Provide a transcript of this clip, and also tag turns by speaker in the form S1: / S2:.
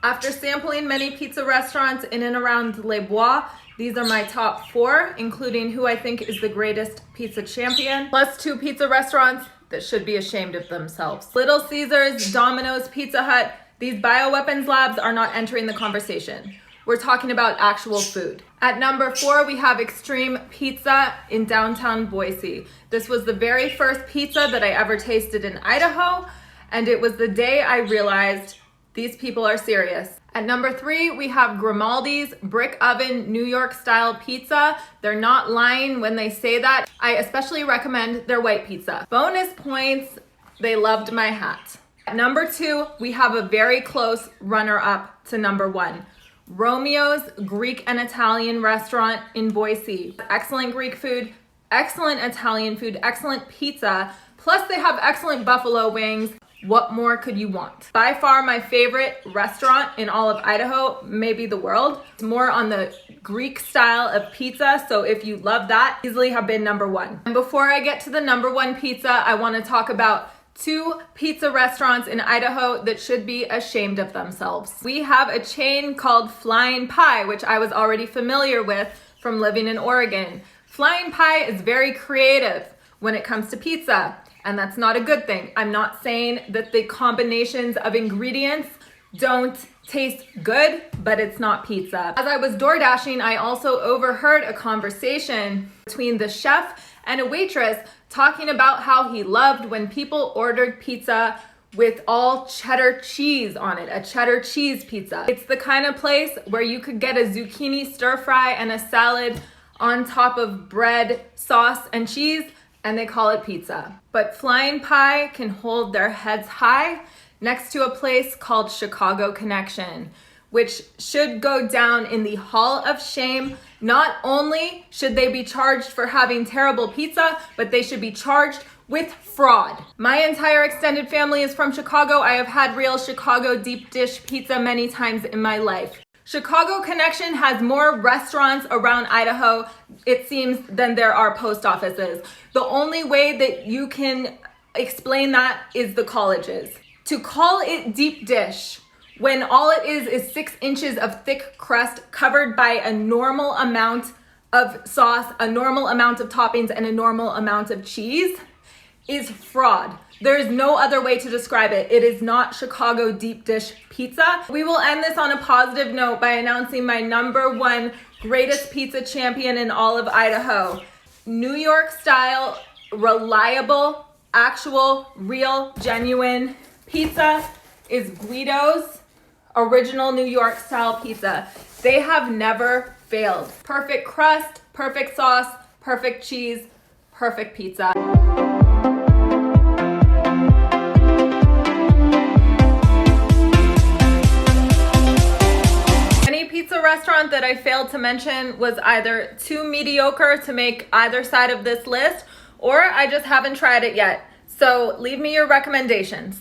S1: After sampling many pizza restaurants in and around Les Bois, these are my top 4, including who I think is the greatest pizza champion, plus 2 pizza restaurants that should be ashamed of themselves. Little Caesars, Domino's, Pizza Hut, these bioweapons labs are not entering the conversation. We're talking about actual food. At number 4, we have Extreme Pizza in downtown Boise. This was the very first pizza that I ever tasted in Idaho, and it was the day I realized these people are serious. At number 3, we have Grimaldi's Brick Oven New York style pizza. They're not lying when they say that. I especially recommend their white pizza. Bonus points, they loved my hat. At number 2, we have a very close runner-up to number 1. Romeo's Greek and Italian restaurant in Boise. Excellent Greek food, excellent Italian food, excellent pizza, plus they have excellent buffalo wings. What more could you want? By far my favorite restaurant in all of Idaho, maybe the world. It's more on the Greek style of pizza, so if you love that, easily have been number 1. And before I get to the number 1 pizza, I want to talk about 2 pizza restaurants in Idaho that should be ashamed of themselves. We have a chain called Flying Pie, which I was already familiar with from living in Oregon. Flying Pie is very creative when it comes to pizza, and that's not a good thing. I'm not saying that the combinations of ingredients don't taste good, but it's not pizza. As I was door dashing, I also overheard a conversation between the chef and a waitress talking about how he loved when people ordered pizza with all cheddar cheese on it, a cheddar cheese pizza. It's the kind of place where you could get a zucchini stir fry and a salad on top of bread, sauce, and cheese, and they call it pizza. But Flying Pie can hold their heads high next to a place called Chicago Connection, which should go down in the Hall of Shame. Not only should they be charged for having terrible pizza, but they should be charged with fraud. My entire extended family is from Chicago. I have had real Chicago deep dish pizza many times in my life. Chicago Connection has more restaurants around Idaho, it seems, than there are post offices. The only way that you can explain that is the colleges. To call it deep dish when all it is 6 inches of thick crust covered by a normal amount of sauce, a normal amount of toppings, and a normal amount of cheese, is fraud. There is no other way to describe it. It is not Chicago deep dish pizza. We will end this on a positive note by announcing my number 1 greatest pizza champion in all of Idaho. New York style, reliable, actual, real, genuine pizza is Guido's original New York style pizza. They have never failed. Perfect crust, perfect sauce, perfect cheese, perfect pizza. Any pizza restaurant that I failed to mention was either too mediocre to make either side of this list, or I just haven't tried it yet. So leave me your recommendations.